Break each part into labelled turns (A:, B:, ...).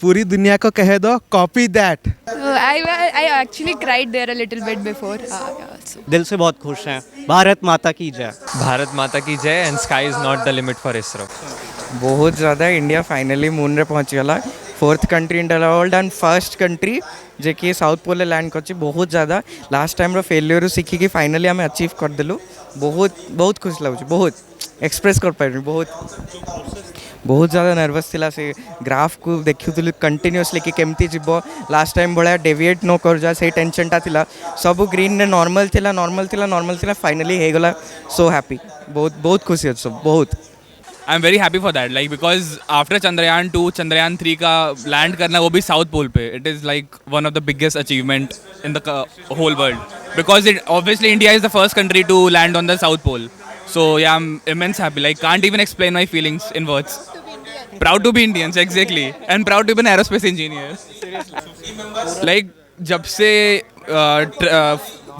A: पूरी दुनिया को कह दो copy that.
B: I actually cried there a little bit before. So.
C: दिल से बहुत खुश हैं। भारत माता की जय।
D: भारत माता की जय and sky is not the limit for ISRO.
E: बहुत ज़्यादा इंडिया फाइनली मून रे पहुँचीगला। 4th country in the world and first country जे कि साउथ पोल लैंड कर बहुत ज़्यादा लास्ट टाइम फेल्यूर शिखिकी फाइनली आम अचीव करदेलु। बहुत बहुत खुश लगुच बहुत एक्सप्रेस कर पारि बहुत ज़्यादा नर्वस थिला से ग्राफ को देखुलु कंटिन्यूअसली कि केमती जीव लास्ट टाइम भाया डेविएट न कर जा से टेंशनटा थिला सब ग्रीन ने नॉर्मल थिला फाइनली हो गला। सो हैप्पी बहुत बहुत खुशी अच्छे बहुत।
F: I am very happy for that like because after Chandrayaan 2 Chandrayaan 3 का लैंड करना वो भी साउथ पोल पे it is like one of the biggest achievement in the whole world because it obviously India is the first country to land on the south pole. So yeah, I'm immense happy. Like can't even explain my feelings in words. Proud to be Indians, exactly, and proud to be an aerospace engineer. Like जब से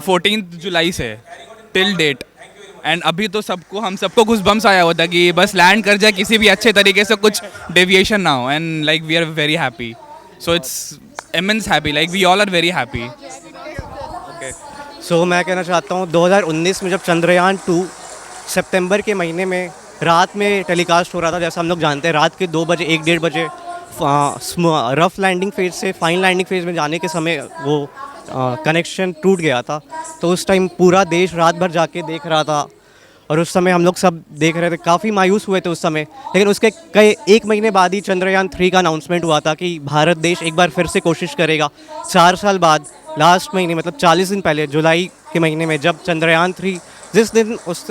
F: 14th जुलाई से till date and अभी तो हम सबको goosebumps आया होता कि बस लैंड कर जाए किसी भी अच्छे तरीके से कुछ डेविएशन ना हो and like we are very happy. So it's immense happy. Like we all are very happy.
C: सो मैं कहना चाहता हूँ 2019 में जब चंद्रयान 2 सितंबर के महीने में रात में टेलीकास्ट हो रहा था, जैसा हम लोग जानते हैं रात के 2 बजे 1-1:30 बजे रफ़ लैंडिंग फेज से फाइन लैंडिंग फेज में जाने के समय वो कनेक्शन टूट गया था। तो उस टाइम पूरा देश रात भर जाके देख रहा था और उस समय हम लोग सब देख रहे थे, काफ़ी मायूस हुए थे उस समय। लेकिन उसके कई 1 महीने बाद ही चंद्रयान 3 का अनाउंसमेंट हुआ था कि भारत देश एक बार फिर से कोशिश करेगा। 4 साल बाद लास्ट महीने मतलब 40 दिन पहले जुलाई के महीने में जब चंद्रयान 3 जिस दिन उस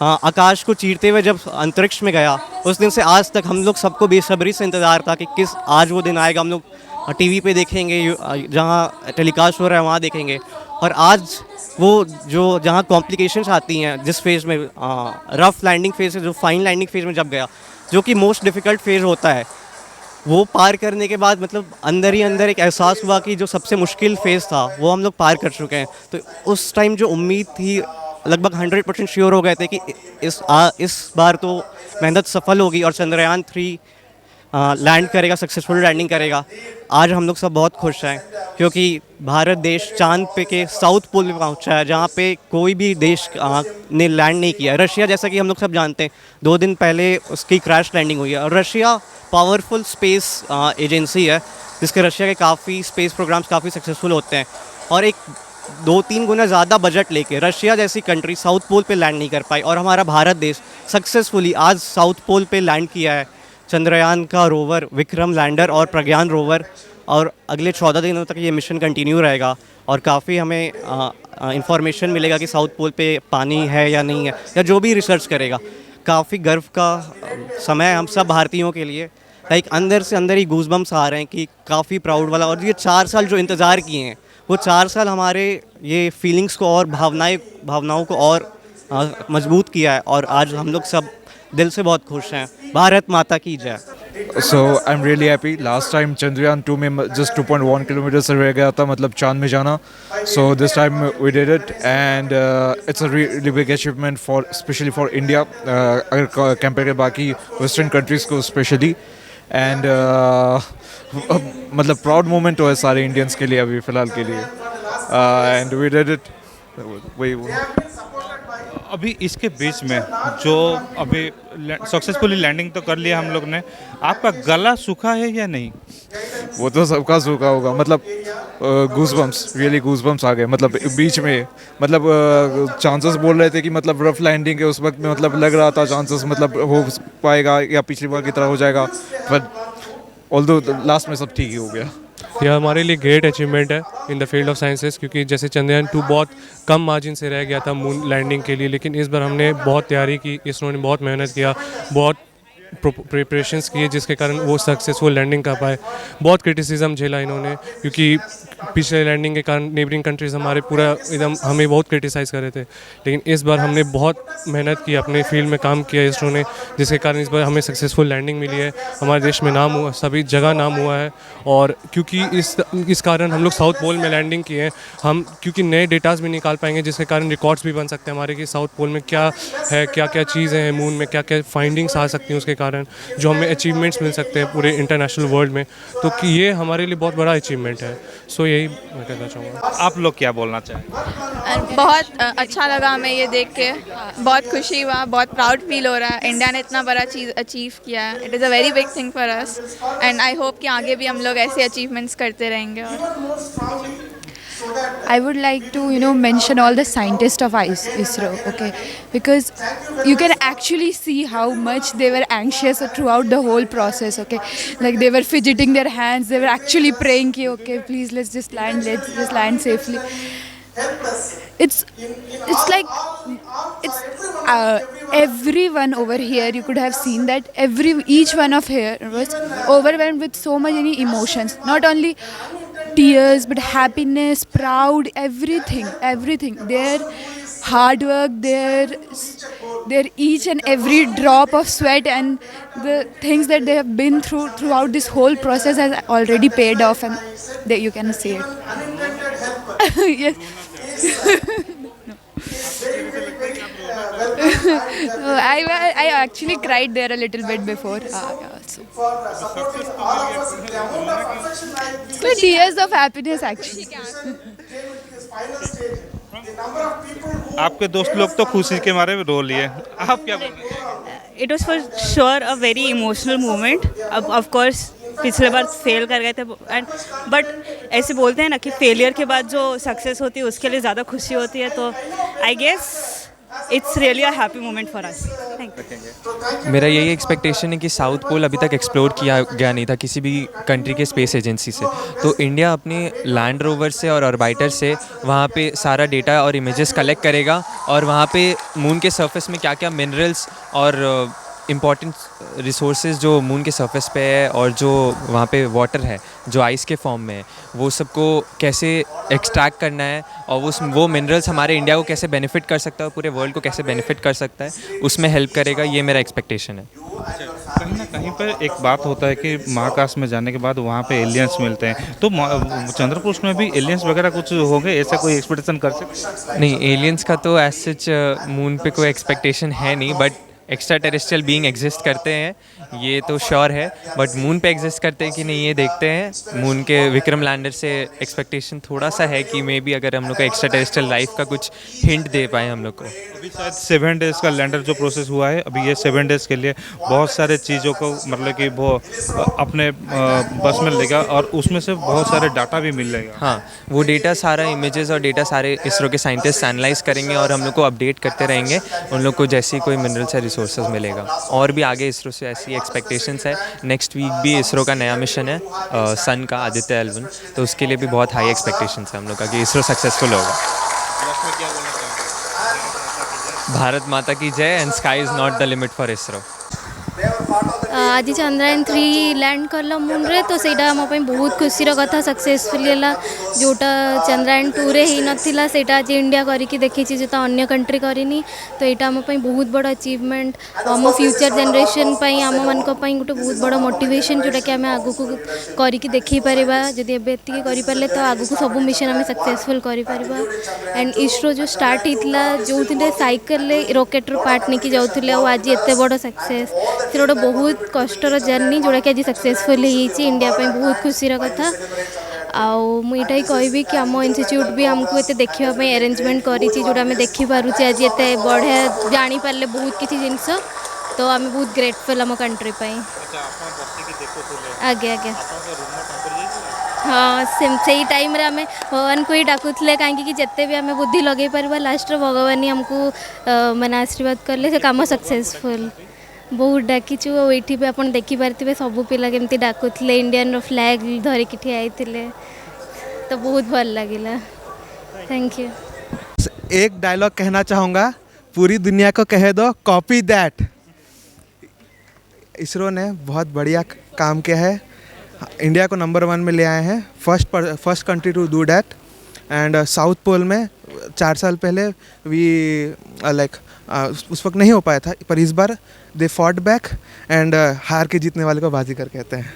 C: आकाश को चीरते हुए जब अंतरिक्ष में गया, उस दिन से आज तक हम लोग सबको बेसब्री से इंतज़ार था कि किस आज वो दिन आएगा। हम लोग टीवी पे देखेंगे, जहाँ टेलीकास्ट हो रहा है वहाँ देखेंगे, और आज वो जो जहाँ कॉम्प्लिकेशंस आती हैं जिस फेज़ में रफ़ लैंडिंग फेज़ से जो फाइन लैंडिंग फेज़ में जब गया, जो कि मोस्ट डिफ़िकल्ट फेज़ होता है, वो पार करने के बाद मतलब अंदर ही अंदर एक एहसास हुआ कि जो सबसे मुश्किल फेज़ था वो हम लोग पार कर चुके हैं। तो उस टाइम जो उम्मीद थी लगभग 100% श्योर हो गए थे कि इस बार तो मेहनत सफल होगी और चंद्रयान 3 लैंड करेगा, सक्सेसफुल लैंडिंग करेगा। आज हम लोग सब बहुत खुश हैं क्योंकि भारत देश चांद पे के साउथ पोल पे पहुंचा है, जहां पे कोई भी देश ने लैंड नहीं किया। रशिया, जैसा कि हम लोग सब जानते हैं, 2 दिन पहले उसकी क्रैश लैंडिंग हुई है। और रशिया पावरफुल स्पेस एजेंसी है जिसके रशिया के काफ़ी स्पेस प्रोग्राम्स काफ़ी सक्सेसफुल होते हैं, और एक 2-3 गुना ज़्यादा बजट लेके रशिया जैसी कंट्री साउथ पोल पे लैंड नहीं कर पाई, और हमारा भारत देश सक्सेसफुली आज साउथ पोल पे लैंड किया है। चंद्रयान का रोवर विक्रम लैंडर और प्रज्ञान रोवर, और अगले 14 दिनों तक ये मिशन कंटिन्यू रहेगा, और काफ़ी हमें इंफॉर्मेशन मिलेगा कि साउथ पोल पे पानी है या नहीं है, या जो भी रिसर्च करेगा। काफ़ी गर्व का समय है हम सब भारतीयों के लिए। लाइक अंदर से अंदर ही गूज़बम्स आ रहे हैं कि काफ़ी प्राउड वाला। और ये 4 साल जो इंतज़ार किए हैं, वो 4 साल हमारे ये फीलिंग्स को और भावनाओं को और मजबूत किया है, और आज हम लोग सब दिल से बहुत खुश हैं। भारत माता की जय।
G: So I'm really happy. Last time Chandrayaan 2 में just 2.1 किलोमीटर से रह गया था मतलब चांद में जाना. So this time we did it and it's a really big achievement for especially for India. अगर कंपेयर करें बाकी Western countries को especially, and मतलब प्राउड मोमेंट हो है सारे इंडियंस के लिए अभी फ़िलहाल के लिए, and we did it. वही
H: अभी इसके बीच में जो अभी सक्सेसफुली लैंडिंग तो कर लिया हम लोग ने, आपका गला सूखा है या नहीं?
G: वो तो सबका सूखा होगा, मतलब गूज़बम्स, रियली गूज़बम्स आ गए। मतलब बीच में मतलब चांसेस बोल रहे थे कि मतलब रफ लैंडिंग है उस वक्त में, मतलब लग रहा था चांसेस मतलब हो पाएगा या पिछली बार की तरह हो जाएगा, बट ऑल्दो लास्ट में सब ठीक ही हो गया।
I: यह हमारे लिए ग्रेट अचीवमेंट है in the field of sciences, क्योंकि जैसे चंद्रयान 2 बहुत कम मार्जिन से रह गया था मून लैंडिंग के लिए, लेकिन इस बार हमने बहुत तैयारी की, इसरो ने बहुत मेहनत किया, बहुत प्रिपरेशंस किए, जिसके कारण वो सक्सेसफुल लैंडिंग कर पाए। बहुत क्रिटिसिज्म झेला इन्होंने, क्योंकि पिछले लैंडिंग के कारण नेबरिंग कंट्रीज़ हमारे पूरा एकदम हमें बहुत क्रिटिसाइज़ कर रहे थे, लेकिन इस बार हमने बहुत मेहनत की, अपने फील्ड में काम किया इसरो ने, जिसके कारण इस बार हमें सक्सेसफुल लैंडिंग मिली है। हमारे देश में नाम हुआ, सभी जगह नाम हुआ है, और क्योंकि इस कारण हम लोग साउथ पोल में लैंडिंग किए हैं, हम क्योंकि नए डेटाज भी निकाल पाएंगे, जिसके कारण रिकॉर्ड्स भी बन सकते हैं हमारे कि साउथ पोल में क्या है, क्या क्या चीज़ें हैं, मून में क्या क्या फाइंडिंग्स आ सकती हैं, उसके के कारण जो हमें अचीवमेंट्स मिल सकते हैं पूरे इंटरनेशनल वर्ल्ड में, तो कि ये हमारे लिए बहुत बड़ा अचीवमेंट है। सो यही मैं कहना चाहूँगा।
H: आप लोग क्या बोलना चाहेंगे?
B: बहुत अच्छा लगा हमें ये देख के, बहुत खुशी हुआ, बहुत प्राउड फील हो रहा है। इंडिया ने इतना बड़ा चीज़ अचीव किया है। It is a very big thing for us and I hope कि आगे भी हम लोग ऐसे अचीवमेंट्स करते रहेंगे। और
J: I would like to, mention all the scientists of ISRO, okay? Because you can actually see how much they were anxious throughout the whole process, okay? Like they were fidgeting their hands, they were actually praying, ki, okay, please let's just land safely. It's like everyone over here, you could have seen that each one of here was overwhelmed with so many emotions, not only tears but happiness, proud, everything. Their hard work, their each and every drop of sweat and the things that they have been throughout this whole process has already paid off, and you can see it. Yes. I actually cried there a little bit before. So tears of happiness actually.
H: आपके दोस्त लोग तो खुशी के मारे रो लिए, आप क्या बोलेंगे?
K: It was for sure a very emotional moment. अब ऑफ कोर्स पिछले बार फेल कर गए थे एंड बट ऐसे बोलते हैं ना कि फेलियर के बाद जो सक्सेस होती है उसके लिए ज़्यादा खुशी होती है, तो I guess it's really a happy moment for us. Thank you.
D: मेरा यही एक्सपेक्टेशन है कि साउथ पोल अभी तक एक्सप्लोर किया गया नहीं था किसी भी कंट्री के स्पेस एजेंसी से, तो इंडिया अपने लैंड रोवर से और ऑर्बिटर से वहाँ पे सारा डेटा और इमेजेस कलेक्ट करेगा और वहाँ पे मून के सरफेस में क्या क्या मिनरल्स और इम्पॉर्टेंट रिसोर्सेज जो मून के सरफेस पे है और जो वहाँ पे वाटर है जो आइस के फॉर्म में है, वो सबको कैसे एक्सट्रैक्ट करना है और वो मिनरल्स हमारे इंडिया को कैसे बेनिफिट कर सकता है, पूरे वर्ल्ड को कैसे बेनिफिट कर सकता है, उसमें हेल्प करेगा। ये मेरा एक्सपेक्टेशन है।
H: कहीं ना कहीं पर एक बात होता है कि महाकाश में जाने के बाद वहाँ पे एलियंस मिलते हैं, तो चंद्रपृष्ठ में भी एलियंस वगैरह कुछ होंगे, ऐसा कोई एक्सपेक्टेशन कर सकते?
D: नहीं, एलियंस का तो एज सच मून पे कोई एक्सपेक्टेशन है नहीं, but extra terrestrial being exist करते हैं ये तो श्योर है, बट मून पे एग्जिस्ट करते हैं कि नहीं ये देखते हैं। मून के विक्रम लैंडर से एक्सपेक्टेशन थोड़ा सा है कि मे बी अगर हम लोग को एक्स्ट्रा टेरेस्ट्रियल लाइफ का कुछ हिंट दे पाए हम लोग को।
H: अभी शायद 7 डेज़ का लैंडर जो प्रोसेस हुआ है, अभी ये 7 डेज़ के लिए बहुत सारे चीज़ों को मतलब कि वो अपने बस में लेगा और उसमें से बहुत सारे डाटा भी मिल जाएगा।
D: हाँ, वो डेटा सारा इमेजेस और डेटा सारे इसरो के साइंटिस्ट एनालाइज करेंगे और हम लोग को अपडेट करते रहेंगे उन लोग को जैसी कोई मिनरल्स या रिसोर्सेज मिलेगा। और भी आगे इसरो से ऐसी एक्सपेक्टेशंस है। नेक्स्ट वीक भी इसरो का नया मिशन है सन का, आदित्य L1, तो उसके लिए भी बहुत हाई एक्सपेक्टेशंस है हम लोग का कि इसरो सक्सेसफुल होगा। भारत माता की जय and sky is not the limit for ISRO.
L: आज चंद्रयान 3 लैंड करला मून रे, तो सेटा हम पे बहुत खुशी कथा सक्सेसफुली है जोटा चंद्रयान 2 रे ही नथिला सेटा आज इंडिया करिकी देखिछि जो अन्य कंट्री करनी, तो यहाँ आम बहुत बड़ अचीवमेंट आम फ्यूचर जनरेशन आम मान गोटे बहुत बड़ मोटिवेशन जोटा कि आम आगु को करिकी देखि पारिबा। जदि एबे करें तो आगु को सब मिशन आम सक्सेसफुल करिपारिबा। एंड इसरो जो स्टार्ट होता जो साइकिल रॉकेटर पार्ट नहीं जाऊे आज एत बड़ सक्सेस, से गोटे बहुत कष्टर जर्नी जोड़ा कि आज सक्सेसफुल होती इंडिया पे बहुत खुशी कथा। आउ मुझे कहबी कि आम इनट्यूट भी आमको ये देखापी अरेंजमेंट करी जोटा आम देखिपुचे आज एत बढ़िया जापारे बहुत किसी जिनस, तो आम बहुत ग्रेटफुल आम कंट्री। आगे आगे हाँ से टाइम आम भगवान को ही डाकुले कहीं जिते भी आम बुद्धि लगे पार लास्ट भगवान ही आमको माने आशीर्वाद कले से कम सक्सेसफुल बहुत डाकिचु। ये भी आप देखिपारे सबू पिला केमती डाकुले इंडियन फ्लैग धरिकी ठिया होते, तो बहुत भल लगे। Thank you.
A: एक डायलॉग कहना चाहूँगा, पूरी दुनिया को कह दो कॉपी दैट। इसरो ने बहुत बढ़िया काम किया है, इंडिया को नंबर 1 में ले आए हैं, first country to do that. And south pole में 4 साल पहले उस वक्त नहीं हो पाया था, पर इस बार दे फॉट बैक एंड हार के जीतने वाले को बाजीगर कहते हैं।